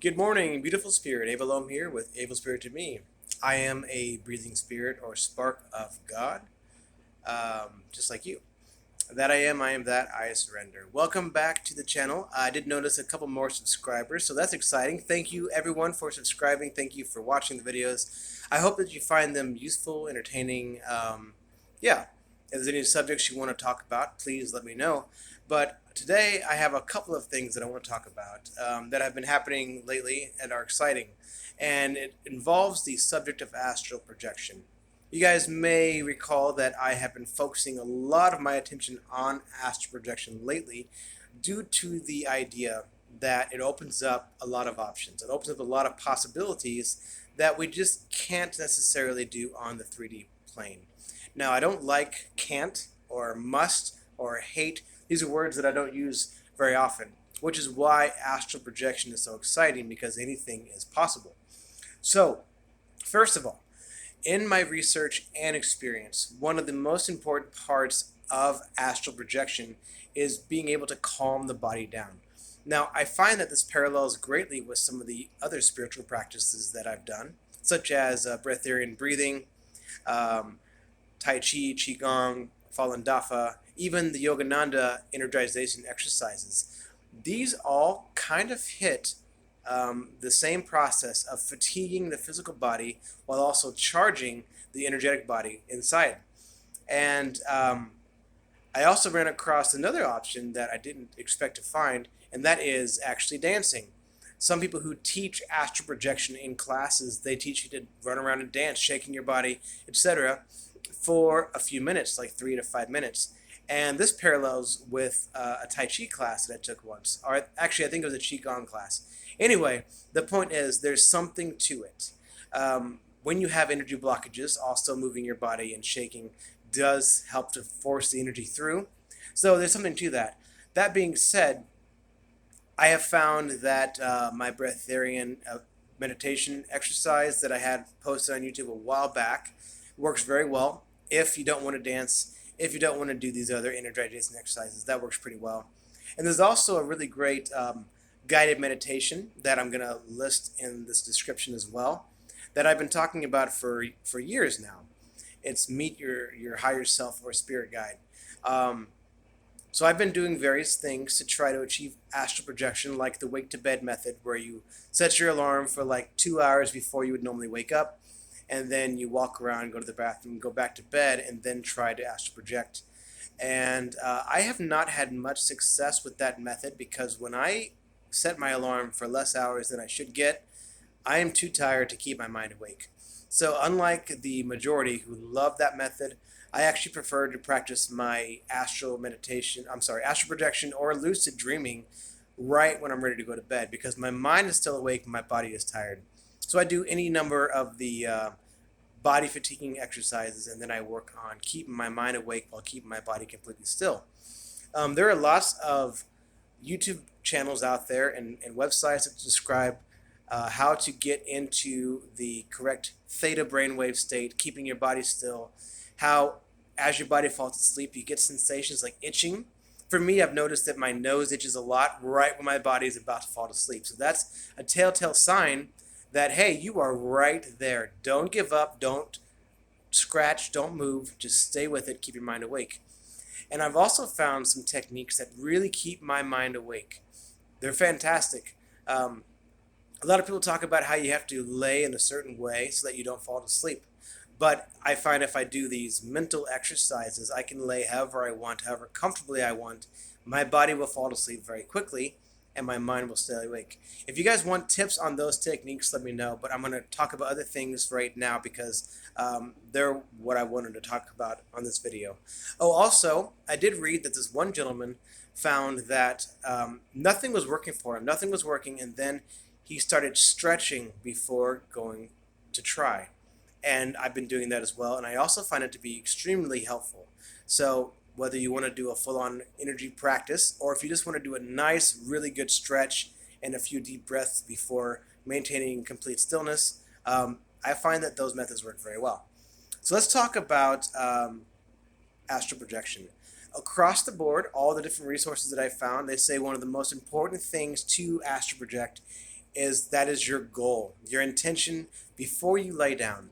Good morning, beautiful spirit. Ava Loam here with Ava Spirit to Me. I am a breathing spirit or spark of God, just like you. That I am that, I surrender. Welcome back to the channel. I did notice a couple more subscribers, so that's exciting. Thank you everyone for subscribing. Thank you for watching the videos. I hope that you find them useful, entertaining. Yeah, if there's any subjects you want to talk about, please let me know. But today I have a couple of things that I want to talk about that have been happening lately and are exciting. And it involves the subject of astral projection. You guys may recall that I have been focusing a lot of my attention on astral projection lately due to the idea that it opens up a lot of options. It opens up a lot of possibilities that we just can't necessarily do on the 3D plane. Now, I don't like can't or must or hate. These are words that I don't use very often, which is why astral projection is so exciting, because anything is possible. So, first of all, in my research and experience, one of the most important parts of astral projection is being able to calm the body down. Now, I find that this parallels greatly with some of the other spiritual practices that I've done, such as breatharian breathing, um, Tai Chi, Qigong, Falun Dafa, even the Yogananda energization exercises. These all kind of hit the same process of fatiguing the physical body while also charging the energetic body inside. And I also ran across another option that I didn't expect to find, and that is actually dancing. Some people who teach astral projection in classes, they teach you to run around and dance, shaking your body, etc., for a few minutes, like 3 to 5 minutes. And this parallels with a Tai Chi class that I took once. Or actually, I think it was a Qigong class. Anyway, the point is there's something to it. When you have energy blockages, also moving your body and shaking does help to force the energy through. So there's something to that. That being said, I have found that my breatharian meditation exercise that I had posted on YouTube a while back works very well. If you don't want to dance, if you don't want to do these other energization exercises, that works pretty well. And there's also a really great guided meditation that I'm going to list in this description as well, that I've been talking about for years now. It's Meet Your Higher Self or Spirit Guide. So I've been doing various things to try to achieve astral projection, like the wake to bed method, where you set your alarm for like 2 hours before you would normally wake up, and then you walk around, go to the bathroom, go back to bed, and then try to astral project. And I have not had much success with that method, because when I set my alarm for less hours than I should get, I am too tired to keep my mind awake. So unlike the majority who love that method, I actually prefer to practice my astral projection or lucid dreaming right when I'm ready to go to bed, because my mind is still awake and my body is tired. So I do any number of the body fatiguing exercises, and then I work on keeping my mind awake while keeping my body completely still. There are lots of YouTube channels out there and websites that describe how to get into the correct theta brainwave state, keeping your body still. How, as your body falls asleep, you get sensations like itching. For me, I've noticed that my nose itches a lot right when my body is about to fall asleep. So that's a telltale sign that, hey, you are right there. Don't give up. Don't scratch. Don't move. Just stay with it. Keep your mind awake. And I've also found some techniques that really keep my mind awake. They're fantastic. A lot of people talk about how you have to lay in a certain way so that you don't fall asleep. But I find if I do these mental exercises, I can lay however I want, however comfortably I want. My body will fall asleep very quickly, and my mind will stay awake. If you guys want tips on those techniques, let me know. But I'm going to talk about other things right now, because they're what I wanted to talk about on this video. Oh, also, I did read that this one gentleman found that nothing was working for him. Nothing was working, and then he started stretching before going to try. And I've been doing that as well, and I also find it to be extremely helpful. So whether you want to do a full-on energy practice, or if you just want to do a nice, really good stretch and a few deep breaths before maintaining complete stillness, I find that those methods work very well. So let's talk about astral projection. Across the board, all the different resources that I found, they say one of the most important things to astral project is that is your goal, your intention before you lay down.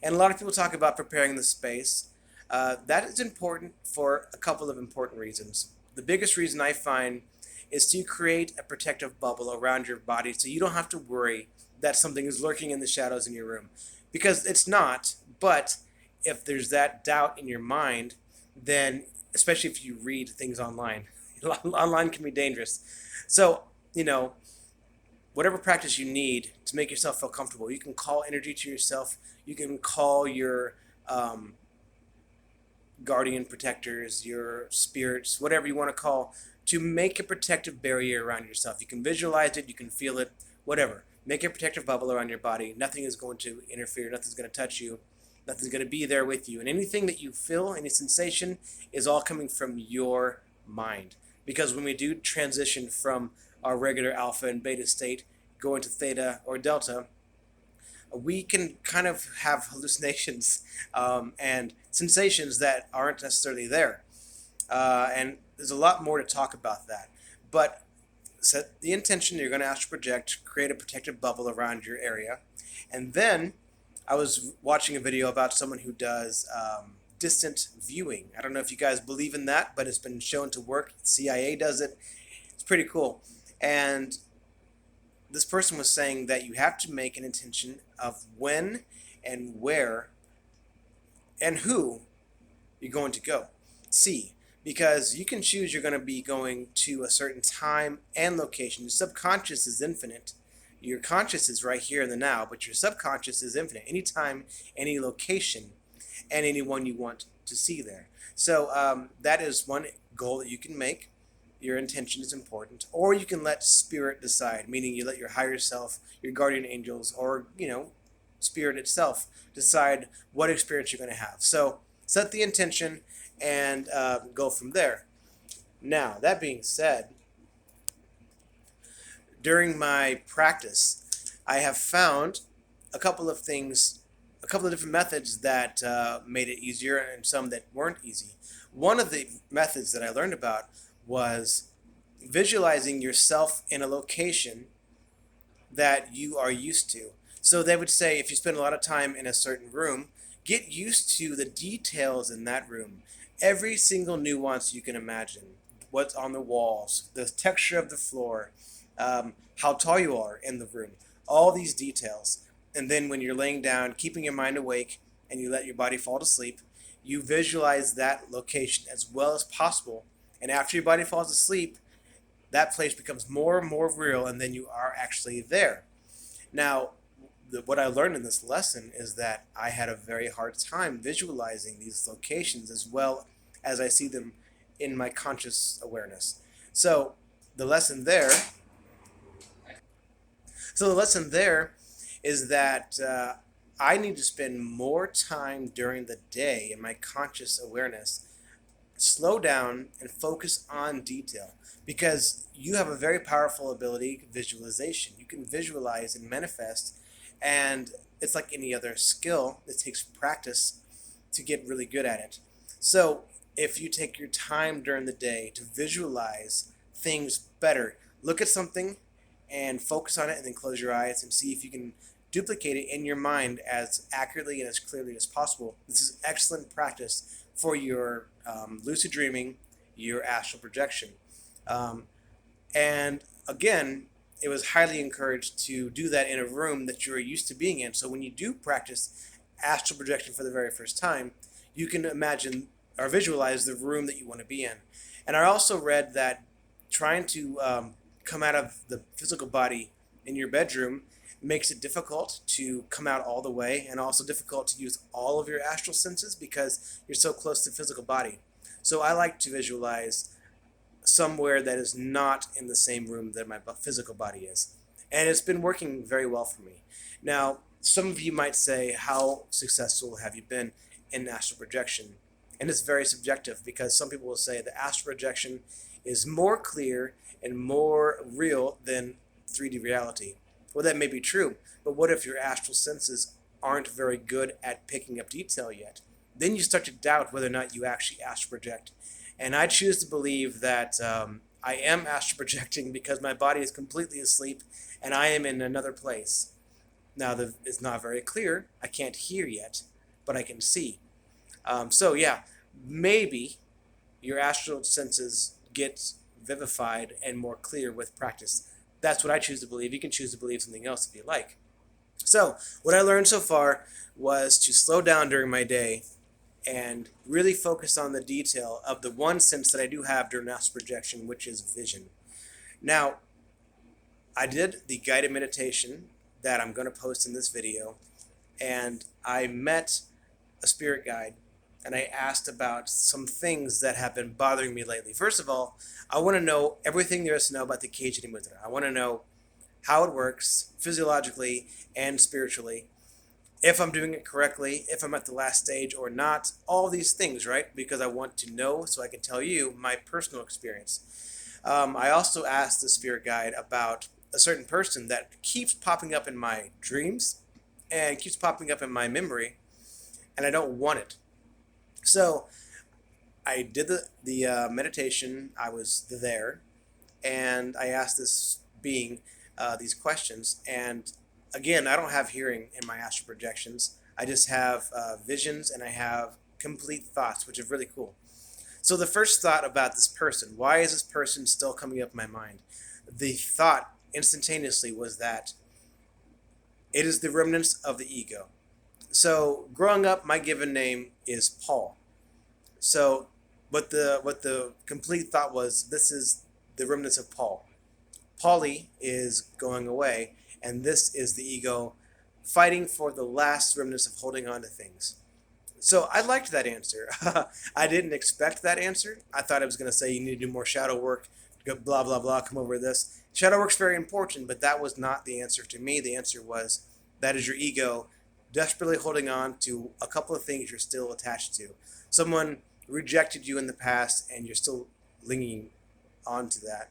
And a lot of people talk about preparing the space. That is important for a couple of important reasons. The biggest reason I find is to create a protective bubble around your body so you don't have to worry that something is lurking in the shadows in your room. Because it's not, but if there's that doubt in your mind, then especially if you read things online, online can be dangerous. So, you know, whatever practice you need to make yourself feel comfortable, you can call energy to yourself, you can call your um, guardian protectors, your spirits, whatever you want to call, to make a protective barrier around yourself. You can visualize it, you can feel it, whatever. Make a protective bubble around your body. Nothing is going to interfere, nothing's going to touch you, nothing's going to be there with you. And anything that you feel, any sensation, is all coming from your mind. Because when we do transition from our regular alpha and beta state, go into theta or delta, we can kind of have hallucinations and sensations that aren't necessarily there. And there's a lot more to talk about that. But set the intention you're going to astral project, create a protective bubble around your area. And then I was watching a video about someone who does distant viewing. I don't know if you guys believe in that, but it's been shown to work. CIA does it. It's pretty cool. And this person was saying that you have to make an intention of when and where and who you're going to go see, because you can choose you're going to be going to a certain time and location. Your subconscious is infinite. Your conscious is right here in the now, but your subconscious is infinite. Anytime, any location, and anyone you want to see there. So that is one goal that you can make. Your intention is important. Or you can let spirit decide, meaning you let your higher self, your guardian angels, or, spirit itself decide what experience you're going to have. So set the intention and go from there. Now, that being said, during my practice, I have found a couple of things, a couple of different methods that made it easier and some that weren't easy. One of the methods that I learned about was visualizing yourself in a location that you are used to. So they would say if you spend a lot of time in a certain room, get used to the details in that room. Every single nuance you can imagine. What's on the walls, the texture of the floor, how tall you are in the room, all these details. And then when you're laying down, keeping your mind awake, and you let your body fall to sleep, you visualize that location as well as possible. And after your body falls asleep, that place becomes more and more real, and then you are actually there. Now, what I learned in this lesson is that I had a very hard time visualizing these locations as well as I see them in my conscious awareness. So the lesson there, so the lesson there is that I need to spend more time during the day in my conscious awareness, slow down and focus on detail, because you have a very powerful ability, visualization. You can visualize and manifest, and it's like any other skill. It takes practice to get really good at it. So if you take your time during the day to visualize things better, look at something and focus on it, and then close your eyes and see if you can duplicate it in your mind as accurately and as clearly as possible. This is excellent practice for your lucid dreaming, your astral projection. And again, it was highly encouraged to do that in a room that you're used to being in. So when you do practice astral projection for the very first time, you can imagine or visualize the room that you want to be in. And I also read that trying to come out of the physical body in your bedroom makes it difficult to come out all the way, and also difficult to use all of your astral senses because you're so close to the physical body. So I like to visualize somewhere that is not in the same room that my physical body is. And it's been working very well for me. Now, some of you might say, how successful have you been in astral projection? And it's very subjective, because some people will say the astral projection is more clear and more real than 3D reality. Well, that may be true, but what if your astral senses aren't very good at picking up detail yet? Then you start to doubt whether or not you actually astral project. And I choose to believe that I am astral projecting because my body is completely asleep and I am in another place. Now, it's not very clear. I can't hear yet, but I can see. So, yeah, maybe your astral senses get vivified and more clear with practice. That's what I choose to believe. You can choose to believe something else if you like. So, what I learned so far was to slow down during my day and really focus on the detail of the one sense that I do have during astral projection, which is vision. Now, I did the guided meditation that I'm going to post in this video, and I met a spirit guide and I asked about some things that have been bothering me lately. First of all, I want to know everything there is to know about the Kejiri Mudra. I want to know how it works physiologically and spiritually, if I'm doing it correctly, if I'm at the last stage or not, all these things, right? Because I want to know so I can tell you my personal experience. I also asked the spirit guide about a certain person that keeps popping up in my dreams and keeps popping up in my memory, and I don't want it. So I did the meditation. I was there, and I asked this being these questions. And again, I don't have hearing in my astral projections. I just have visions, and I have complete thoughts, which is really cool. So the first thought about this person, why is this person still coming up in my mind? The thought instantaneously was that it is the remnants of the ego. So growing up, my given name is Paul. So what the complete thought was, this is the remnants of Paul. Paulie is going away, and this is the ego fighting for the last remnants of holding on to things. So I liked that answer. I didn't expect that answer. I thought it was going to say you need to do more shadow work, blah, blah, blah, come over this. Shadow work's very important, but that was not the answer to me. The answer was that is your ego desperately holding on to a couple of things you're still attached to. Someone rejected you in the past, and you're still clinging on to that.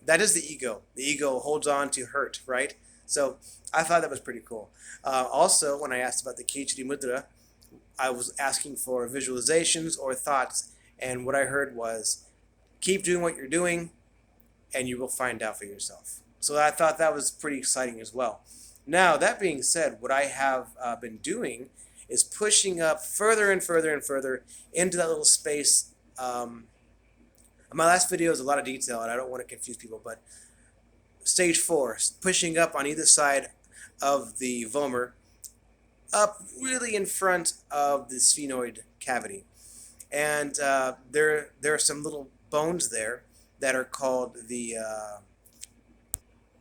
That is the ego. The ego holds on to hurt, right? So I thought that was pretty cool. Also, when I asked about the Kejiri Mudra, I was asking for visualizations or thoughts, and what I heard was, keep doing what you're doing, and you will find out for yourself. So I thought that was pretty exciting as well. Now, that being said, what I have been doing is pushing up further and further and further into that little space. My last video is a lot of detail, and I don't want to confuse people, but stage 4, pushing up on either side of the vomer, up really in front of the sphenoid cavity. And there are some little bones there that are called the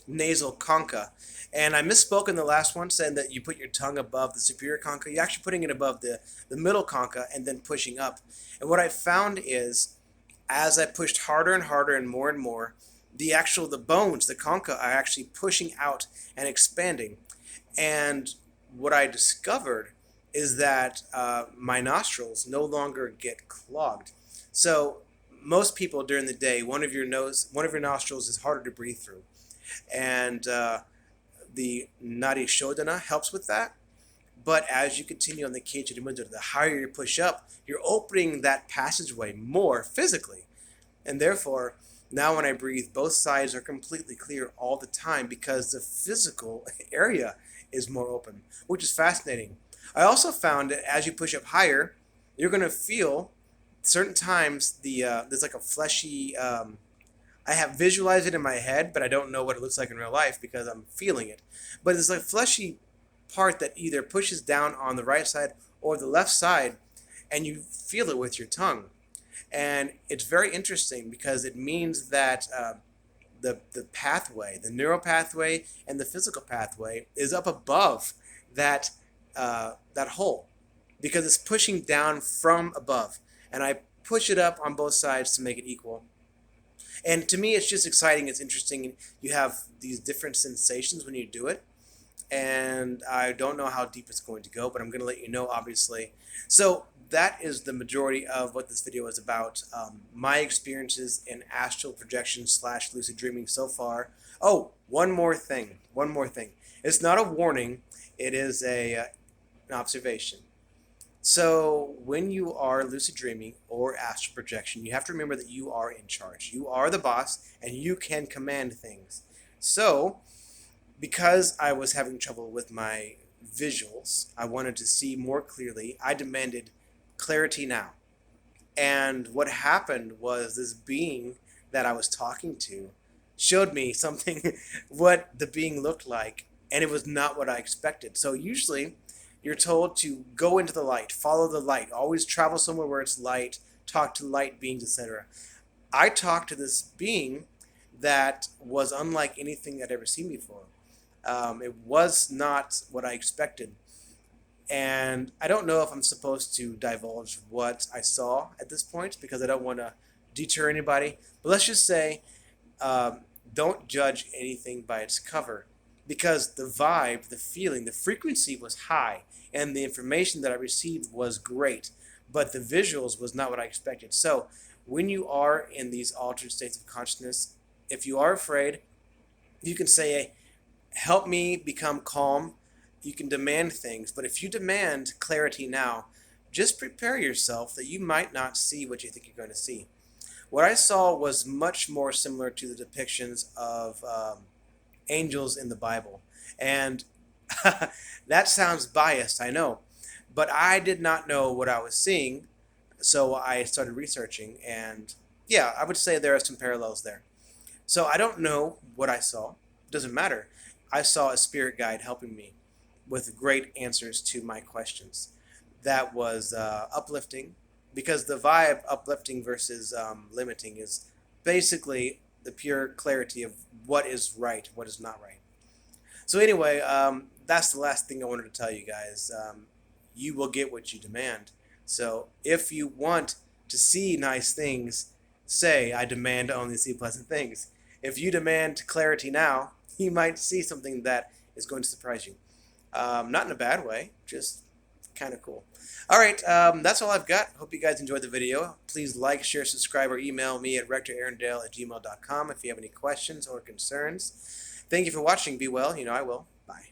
nasal concha. And I misspoke in the last one, saying that you put your tongue above the superior concha. You're actually putting it above the middle concha and then pushing up. And what I found is, as I pushed harder and harder and more, the bones, the concha, are actually pushing out and expanding. And what I discovered is that my nostrils no longer get clogged. So most people during the day, one of your nostrils is harder to breathe through, and the Nadi Shodhana helps with that. But as you continue on the Kejiri Mudra, the higher you push up, you're opening that passageway more physically, and therefore now when I breathe, both sides are completely clear all the time because the physical area is more open, which is fascinating. I also found that as you push up higher, you're going to feel certain times there's like a fleshy. I have visualized it in my head, but I don't know what it looks like in real life because I'm feeling it. But it's like a fleshy part that either pushes down on the right side or the left side, and you feel it with your tongue. And it's very interesting because it means that the pathway, the neural pathway and the physical pathway is up above that hole because it's pushing down from above. And I push it up on both sides to make it equal. And to me, it's just exciting. It's interesting. You have these different sensations when you do it. And I don't know how deep it's going to go, but I'm going to let you know, obviously. So that is the majority of what this video is about. My experiences in astral projection / lucid dreaming so far. Oh, one more thing. It's not a warning. It is an observation. So when you are lucid dreaming or astral projection, you have to remember that you are in charge. You are the boss and you can command things. So because I was having trouble with my visuals, I wanted to see more clearly. I demanded clarity now. And what happened was this being that I was talking to showed me something, what the being looked like, and it was not what I expected. So usually you're told to go into the light, follow the light, always travel somewhere where it's light, talk to light beings, etc. I talked to this being that was unlike anything I'd ever seen before. It was not what I expected. And I don't know if I'm supposed to divulge what I saw at this point because I don't want to deter anybody. But let's just say don't judge anything by its cover because the vibe, the feeling, the frequency was high and the information that I received was great, but the visuals was not what I expected. So when you are in these altered states of consciousness, if you are afraid, you can say, hey, help me become calm. You can demand things, but if you demand clarity now, just prepare yourself that you might not see what you think you're going to see. What I saw was much more similar to the depictions of angels in the Bible. And that sounds biased, I know, but I did not know what I was seeing, so I started researching, and yeah, I would say there are some parallels there. So I don't know what I saw. It doesn't matter. I saw a spirit guide helping me with great answers to my questions. That was uplifting because the vibe uplifting versus limiting is basically the pure clarity of what is right, what is not right. So anyway, that's the last thing I wanted to tell you guys. You will get what you demand. So if you want to see nice things, say, I demand to only see pleasant things. If you demand clarity now, you might see something that is going to surprise you. Not in a bad way, just kind of cool. All right, that's all I've got. Hope you guys enjoyed the video. Please like, share, subscribe, or email me at rectorarendale@gmail.com if you have any questions or concerns. Thank you for watching. Be well. You know I will. Bye.